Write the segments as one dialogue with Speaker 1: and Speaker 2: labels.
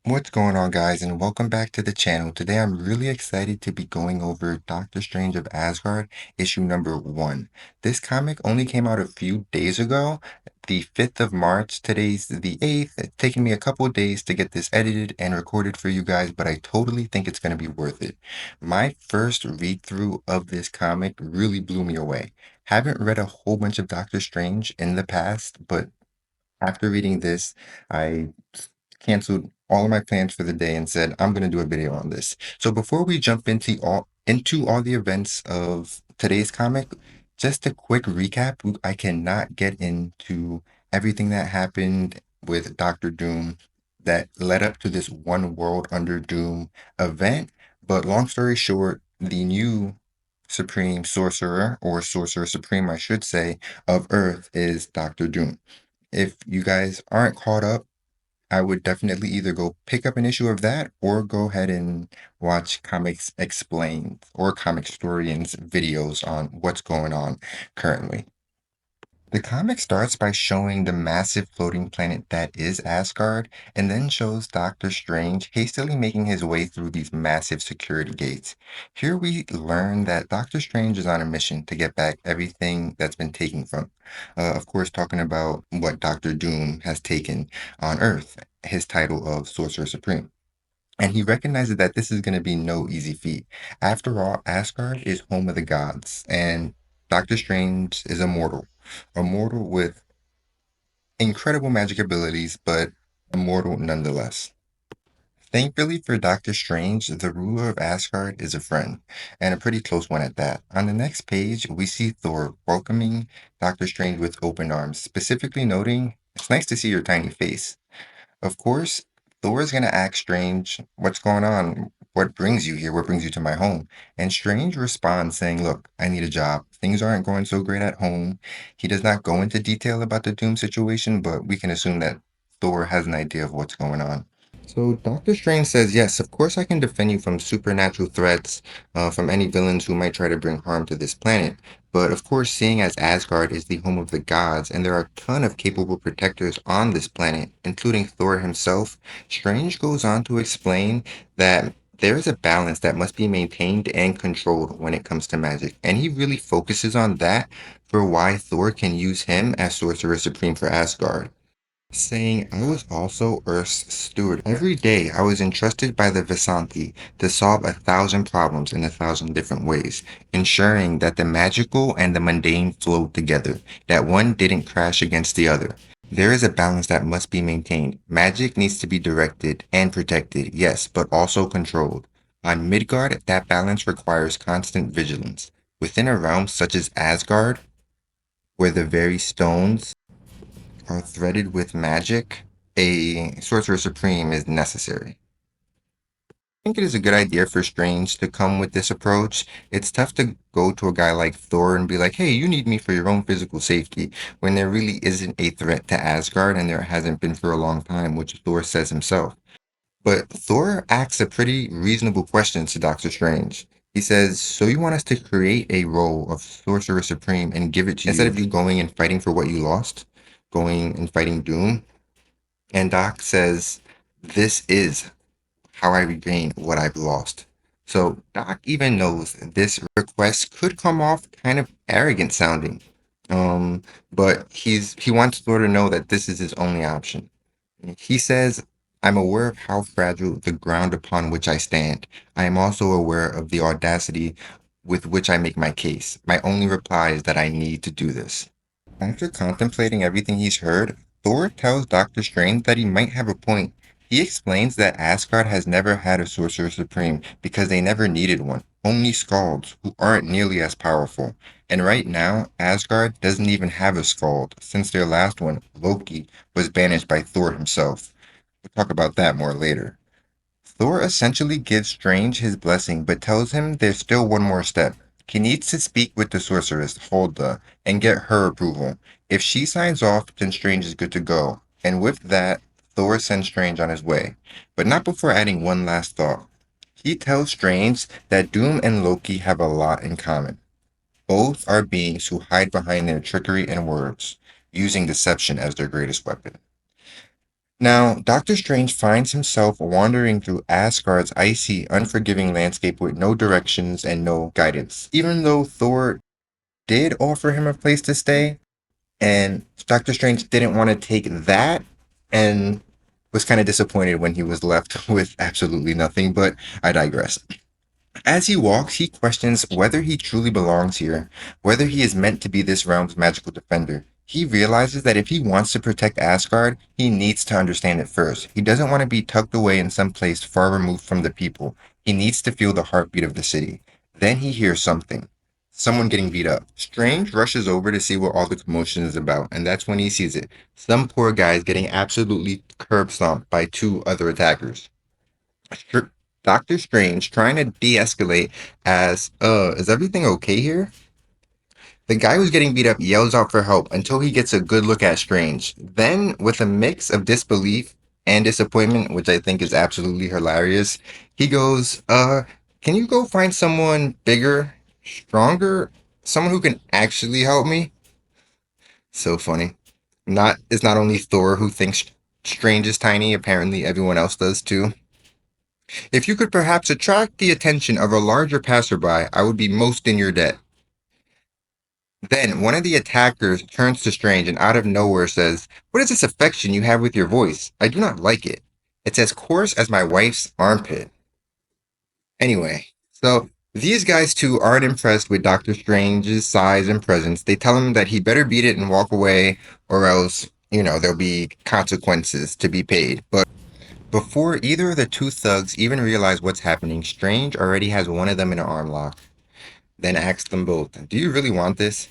Speaker 1: What's going on, guys, and welcome back to the channel. Today I'm really excited to be going over Doctor Strange of Asgard, issue number 1. This comic only came out a few days ago, the 5th of March. Today's the 8th. It's taken me a couple of days to get this edited and recorded for you guys, but I totally think it's going to be worth it. My first read-through of this comic really blew me away. Haven't read a whole bunch of Doctor Strange in the past, but after reading this, I canceled all of my plans for the day and said, I'm going to do a video on this. So before we jump into all the events of today's comic, just a quick recap. I cannot get into everything that happened with Doctor Doom that led up to this One World Under Doom event. But long story short, the new Supreme Sorcerer, or Sorcerer Supreme, I should say, of Earth is Doctor Doom. If you guys aren't caught up, I would definitely either go pick up an issue of that or go ahead and watch Comics Explained or Comic Historians videos on what's going on currently. The comic starts by showing the massive floating planet that is Asgard, and then shows Doctor Strange hastily making his way through these massive security gates. Here we learn that Doctor Strange is on a mission to get back everything that's been taken from. Of course, talking about what Doctor Doom has taken on Earth, his title of Sorcerer Supreme. And he recognizes that this is going to be no easy feat. After all, Asgard is home of the gods, and Doctor Strange is immortal with incredible magic abilities, but immortal nonetheless. Thankfully for Doctor Strange, the ruler of Asgard is a friend, and a pretty close one at that. On the next page, we see Thor welcoming Doctor Strange with open arms, specifically noting, "It's nice to see your tiny face." Of course, Thor's gonna ask Strange, "What's going on? What brings you here? What brings you to my home?" And Strange responds saying, "Look, I need a job. Things aren't going so great at home." He does not go into detail about the Doom situation, but we can assume that Thor has an idea of what's going on. So Doctor Strange says, "Yes, of course I can defend you from supernatural threats, from any villains who might try to bring harm to this planet. But of course, seeing as Asgard is the home of the gods, and there are a ton of capable protectors on this planet, including Thor himself, Strange goes on to explain that there is a balance that must be maintained and controlled when it comes to magic. And he really focuses on that for why Thor can use him as Sorcerer Supreme for Asgard, saying, "I was also Earth's steward. Every day I was entrusted by the Visanti to solve 1,000 problems in 1,000 different ways, ensuring that the magical and the mundane flowed together, that one didn't crash against the other. There is a balance that must be maintained. Magic needs to be directed and protected, yes, but also controlled. On Midgard, that balance requires constant vigilance. Within a realm such as Asgard, where the very stones are threaded with magic, a Sorcerer Supreme is necessary." I think it is a good idea for Strange to come with this approach. It's tough to go to a guy like Thor and be like, "Hey, you need me for your own physical safety," when there really isn't a threat to Asgard, and there hasn't been for a long time, which Thor says himself. But Thor asks a pretty reasonable question to Doctor Strange. He says, "So you want us to create a role of Sorcerer Supreme and give it to you instead of you going and fighting for what you lost, going and fighting Doom?" And Doc says, "This is how I regain what I've lost." So Doc even knows this request could come off kind of arrogant sounding. But he wants Thor to know that this is his only option. He says, "I'm aware of how fragile the ground upon which I stand. I am also aware of the audacity with which I make my case. My only reply is that I need to do this." After contemplating everything he's heard, Thor tells Doctor Strange that he might have a point. He explains that Asgard has never had a Sorcerer Supreme because they never needed one, only Skalds, who aren't nearly as powerful. And right now, Asgard doesn't even have a Skald, since their last one, Loki, was banished by Thor himself. We'll talk about that more later. Thor essentially gives Strange his blessing, but tells him there's still one more step. He needs to speak with the sorceress, Hulda, and get her approval. If she signs off, then Strange is good to go. And with that, Thor sends Strange on his way. But not before adding one last thought. He tells Strange that Doom and Loki have a lot in common. Both are beings who hide behind their trickery and words, using deception as their greatest weapon. Now, Doctor Strange finds himself wandering through Asgard's icy, unforgiving landscape with no directions and no guidance. Even though Thor did offer him a place to stay, and Doctor Strange didn't want to take that and was kind of disappointed when he was left with absolutely nothing, but I digress. As he walks, he questions whether he truly belongs here, whether he is meant to be this realm's magical defender. He realizes that if he wants to protect Asgard, he needs to understand it first. He doesn't want to be tucked away in some place far removed from the people. He needs to feel the heartbeat of the city. Then he hears something. Someone getting beat up. Strange rushes over to see what all the commotion is about, and that's when he sees it. Some poor guy is getting absolutely curb stomped by two other attackers. Doctor Strange trying to de-escalate as, is everything okay here? The guy who's getting beat up yells out for help until he gets a good look at Strange. Then, with a mix of disbelief and disappointment, which I think is absolutely hilarious, he goes, can you go find someone bigger, stronger, someone who can actually help me? So funny. It's not only Thor who thinks Strange is tiny, apparently everyone else does too. If you could perhaps attract the attention of a larger passerby, I would be most in your debt. Then one of the attackers turns to Strange and out of nowhere says, what is this affection you have with your voice? I do not like it. It's as coarse as my wife's armpit. Anyway, so these guys too aren't impressed with Doctor Strange's size and presence. They tell him that he better beat it and walk away, or else, there'll be consequences to be paid. But before either of the two thugs even realize what's happening, Strange already has one of them in an arm lock, then asks them both, do you really want this?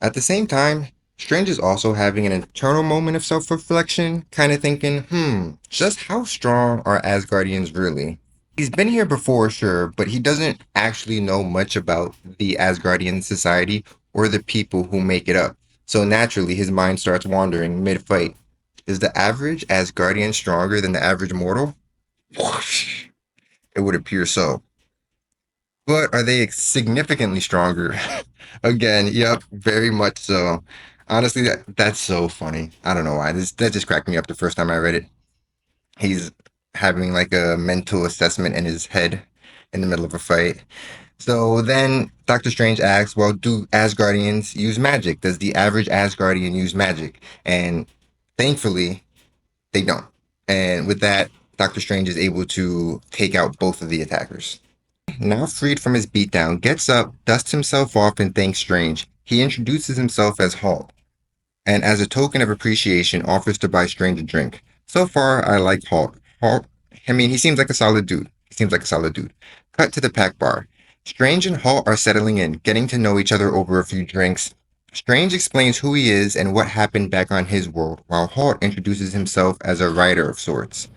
Speaker 1: At the same time, Strange is also having an internal moment of self reflection, kind of thinking, just how strong are Asgardians really? He's been here before, sure, but he doesn't actually know much about the Asgardian society or the people who make it up. So naturally, his mind starts wandering mid fight. Is the average Asgardian stronger than the average mortal? Whoosh. It would appear so. But are they significantly stronger? Again, yep, very much so. Honestly, that's so funny. I don't know why. That just cracked me up the first time I read it. He's having like a mental assessment in his head in the middle of a fight. So then Doctor Strange asks, well, do Asgardians use magic? Does the average Asgardian use magic? And thankfully, they don't. And with that, Doctor Strange is able to take out both of the attackers. Now freed from his beatdown, gets up, dusts himself off, and thanks Strange. He introduces himself as Hulk, and as a token of appreciation, offers to buy Strange a drink. So far, I like Hulk. He seems like a solid dude. Cut to the pack bar. Strange and Hulk are settling in, getting to know each other over a few drinks. Strange explains who he is and what happened back on his world, while Hulk introduces himself as a writer of sorts.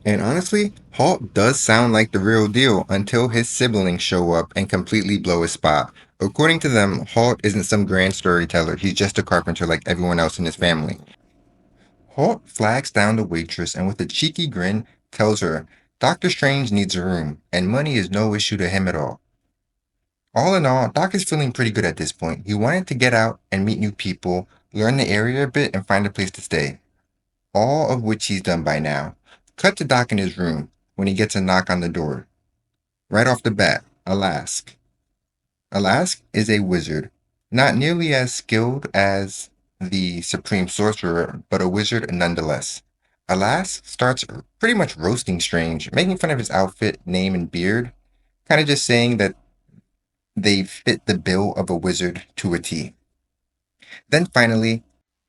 Speaker 1: And honestly, Halt does sound like the real deal until his siblings show up and completely blow his spot. According to them, Halt isn't some grand storyteller, he's just a carpenter like everyone else in his family. Halt flags down the waitress and with a cheeky grin tells her, Doctor Strange needs a room, and money is no issue to him at all. All in all, Doc is feeling pretty good at this point. He wanted to get out and meet new people, learn the area a bit, and find a place to stay, all of which he's done by now. Cut to Doc in his room when he gets a knock on the door. Right off the bat, Alask. Alask is a wizard, not nearly as skilled as the Supreme Sorcerer, but a wizard nonetheless. Alask starts pretty much roasting Strange, making fun of his outfit, name, and beard, kind of just saying that they fit the bill of a wizard to a T. Then finally,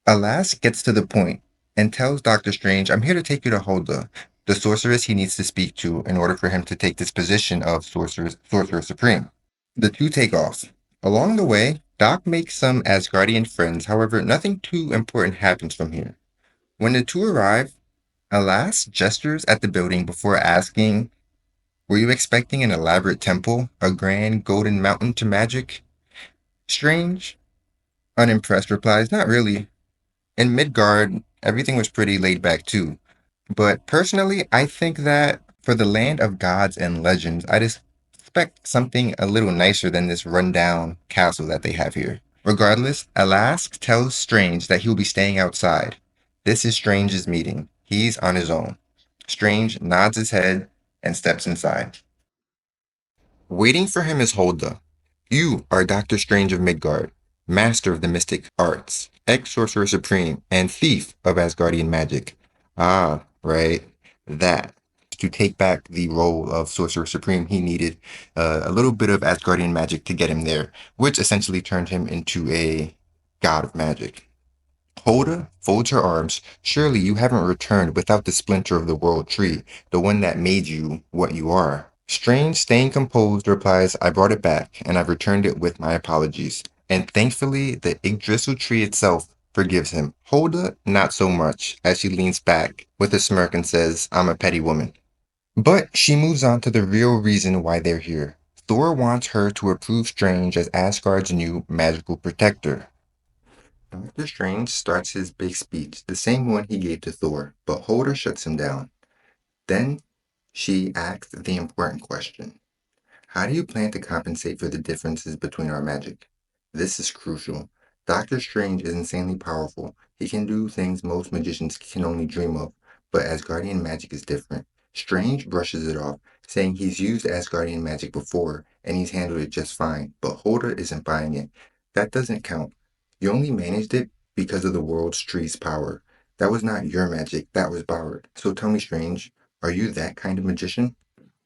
Speaker 1: Alas gets to the point and tells Doctor Strange, I'm here to take you to Hulda, the sorceress he needs to speak to in order for him to take this position of Sorcerer Supreme. The two take off. Along the way, Doc makes some Asgardian friends, however, nothing too important happens from here. When the two arrive, Alas gestures at the building before asking, were you expecting an elaborate temple, a grand golden mountain to magic? Strange, unimpressed, replies, not really. In Midgard, everything was pretty laid back too. But personally, I think that for the land of gods and legends, I'd expect something a little nicer than this rundown castle that they have here. Regardless, Alask tells Strange that he'll be staying outside. This is Strange's meeting. He's on his own. Strange nods his head and steps inside. Waiting for him is Hulda. You are Doctor Strange of Midgard, master of the mystic arts, ex-sorcerer supreme, and thief of Asgardian magic. Ah, right. That. To take back the role of Sorcerer Supreme, he needed a little bit of Asgardian magic to get him there, which essentially turned him into a god of magic. Hoda folds her arms. Surely you haven't returned without the splinter of the world tree, the one that made you what you are. Strange, staying composed, replies, I brought it back, and I've returned it with my apologies. And thankfully, the Yggdrasil tree itself forgives him. Hoda, not so much, as she leans back with a smirk and says, I'm a petty woman. But she moves on to the real reason why they're here. Thor wants her to approve Strange as Asgard's new magical protector. Doctor Strange starts his big speech, the same one he gave to Thor, but Hulda shuts him down. Then she asks the important question. How do you plan to compensate for the differences between our magic? This is crucial. Doctor Strange is insanely powerful. He can do things most magicians can only dream of, but Asgardian magic is different. Strange brushes it off, saying he's used Asgardian magic before and he's handled it just fine, but Hulda isn't buying it. That doesn't count. You only managed it because of the world's tree's power. That was not your magic, that was borrowed. So tell me, Strange, are you that kind of magician?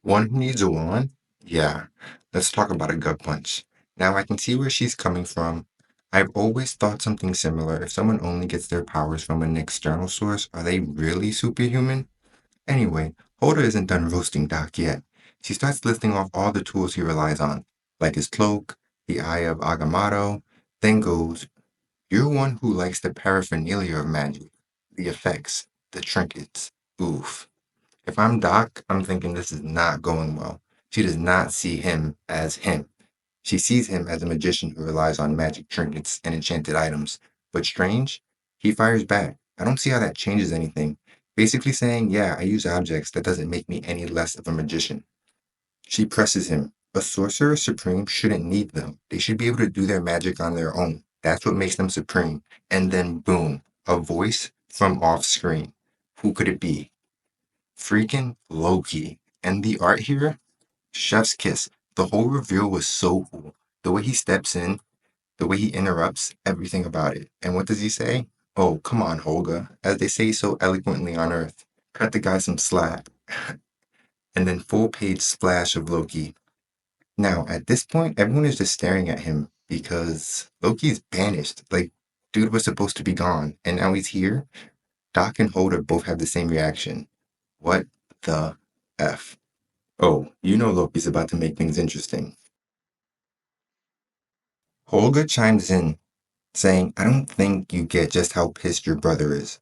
Speaker 1: One who needs a wand? Yeah, let's talk about a gut punch. Now I can see where she's coming from. I've always thought something similar. If someone only gets their powers from an external source, are they really superhuman? Anyway, Holder isn't done roasting Doc yet. She starts listing off all the tools he relies on, like his cloak, the Eye of Agamotto, then goes, You're one who likes the paraphernalia of magic, the effects, the trinkets. Oof. If I'm Doc, I'm thinking this is not going well. She does not see him as him. She sees him as a magician who relies on magic trinkets and enchanted items. But Strange, he fires back. I don't see how that changes anything. Basically saying, yeah, I use objects. That doesn't make me any less of a magician. She presses him. A sorcerer supreme shouldn't need them. They should be able to do their magic on their own. That's what makes them supreme. And then boom, a voice from off screen. Who could it be? Freaking Loki. And the art here, chef's kiss. The whole reveal was so cool. The way he steps in, the way he interrupts, everything about it. And what does he say? Oh, come on, Holga, as they say so eloquently on Earth. Cut the guy some slack. And then full page splash of Loki. Now, at this point, everyone is just staring at him because Loki's banished. Like, dude was supposed to be gone, and now he's here. Doc and Holder both have the same reaction. What the F? Oh, you know Loki's about to make things interesting. Holga chimes in, saying, I don't think you get just how pissed your brother is.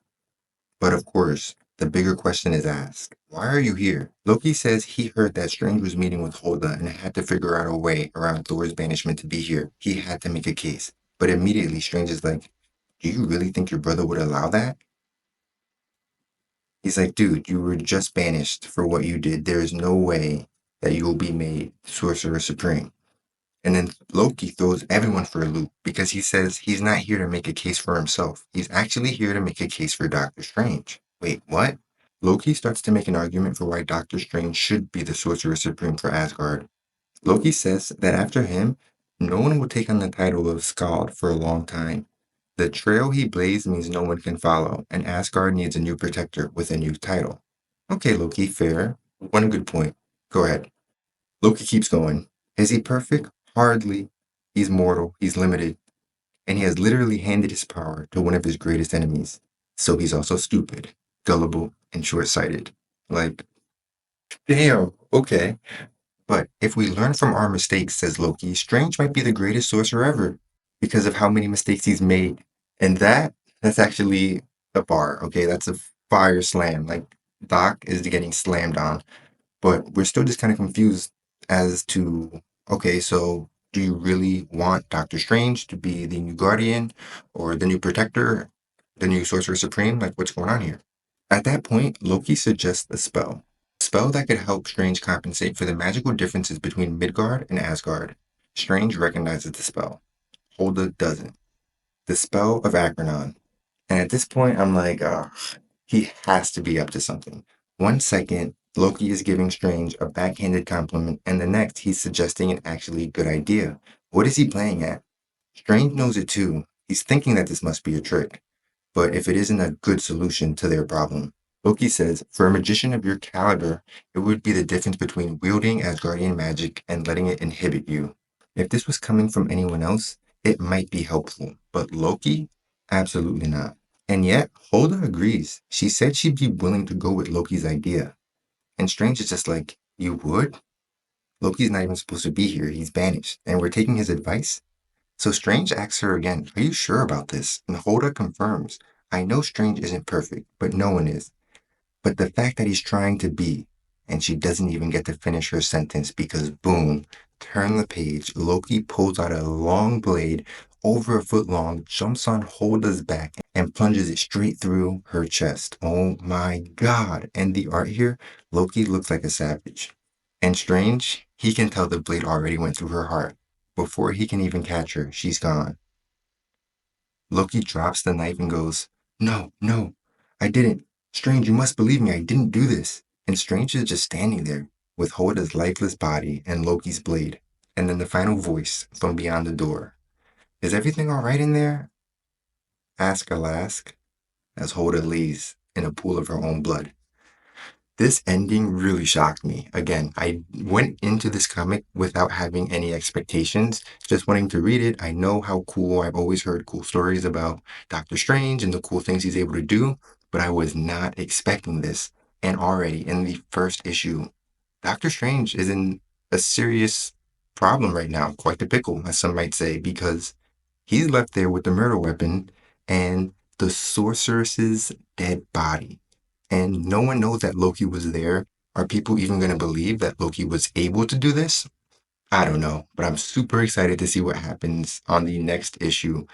Speaker 1: But of course, the bigger question is asked. Why are you here? Loki says he heard that Strange was meeting with Hulda and had to figure out a way around Thor's banishment to be here. He had to make a case. But immediately Strange is like, do you really think your brother would allow that? He's like, dude, you were just banished for what you did. There is no way that you will be made Sorcerer Supreme. And then Loki throws everyone for a loop because he says he's not here to make a case for himself. He's actually here to make a case for Doctor Strange. Wait, what? Loki starts to make an argument for why Doctor Strange should be the Sorcerer Supreme for Asgard. Loki says that after him, no one will take on the title of Skald for a long time. The trail he blazed means no one can follow, and Asgard needs a new protector with a new title. Okay, Loki, fair. One good point. Go ahead. Loki keeps going. Is he perfect? Hardly. He's mortal, he's limited, and he has literally handed his power to one of his greatest enemies. So he's also stupid, gullible, and short sighted. Like, damn, okay. But if we learn from our mistakes, says Loki, Strange might be the greatest sorcerer ever because of how many mistakes he's made. And that's actually a bar, okay? That's a fire slam. Like, Doc is getting slammed on. But we're still just kind of confused as to, okay, so do you really want Doctor Strange to be the new Guardian or the new Protector, the new Sorcerer Supreme? Like, what's going on here? At that point, Loki suggests a spell. A spell that could help Strange compensate for the magical differences between Midgard and Asgard. Strange recognizes the spell. Hulda doesn't. The spell of Achernon. And at this point, I'm like, He has to be up to something. One second, Loki is giving Strange a backhanded compliment, and the next, he's suggesting an actually good idea. What is he playing at? Strange knows it too. He's thinking that this must be a trick. But if it isn't a good solution to their problem, Loki says, for a magician of your caliber, it would be the difference between wielding Asgardian magic and letting it inhibit you. If this was coming from anyone else, it might be helpful. But Loki? Absolutely not. And yet, Hulda agrees. She said she'd be willing to go with Loki's idea. And Strange is just like, you would? Loki's not even supposed to be here. He's banished. And we're taking his advice? So Strange asks her again, are you sure about this? And Hulda confirms, I know Strange isn't perfect, but no one is. But the fact that he's trying to be, and she doesn't even get to finish her sentence because boom, turn the page, Loki pulls out a long blade, over a foot long, jumps on Hulda's back and plunges it straight through her chest. Oh my god. And the art here, Loki looks like a savage. And Strange, he can tell the blade already went through her heart. Before he can even catch her, she's gone. Loki drops the knife and goes, no, no, I didn't. Strange, you must believe me, I didn't do this. And Strange is just standing there with Hulda's lifeless body and Loki's blade. And then the final voice from beyond the door. Is everything all right in there? Ask Alask as Hulda leaves in a pool of her own blood. This ending really shocked me. Again, I went into this comic without having any expectations, just wanting to read it. I know how cool, I've always heard cool stories about Doctor Strange and the cool things he's able to do, but I was not expecting this. And already in the first issue, Doctor Strange is in a serious problem right now, quite the pickle, as some might say, because he's left there with the murder weapon and the sorceress's dead body. And no one knows that Loki was there. Are people even going to believe that Loki was able to do this? I don't know, but I'm super excited to see what happens on the next issue.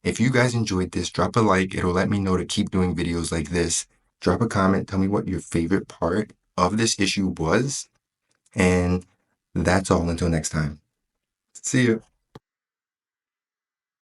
Speaker 1: If you guys enjoyed this, drop a like. It'll let me know to keep doing videos like this. Drop a comment. Tell me what your favorite part of this issue was. And that's all until next time. See ya.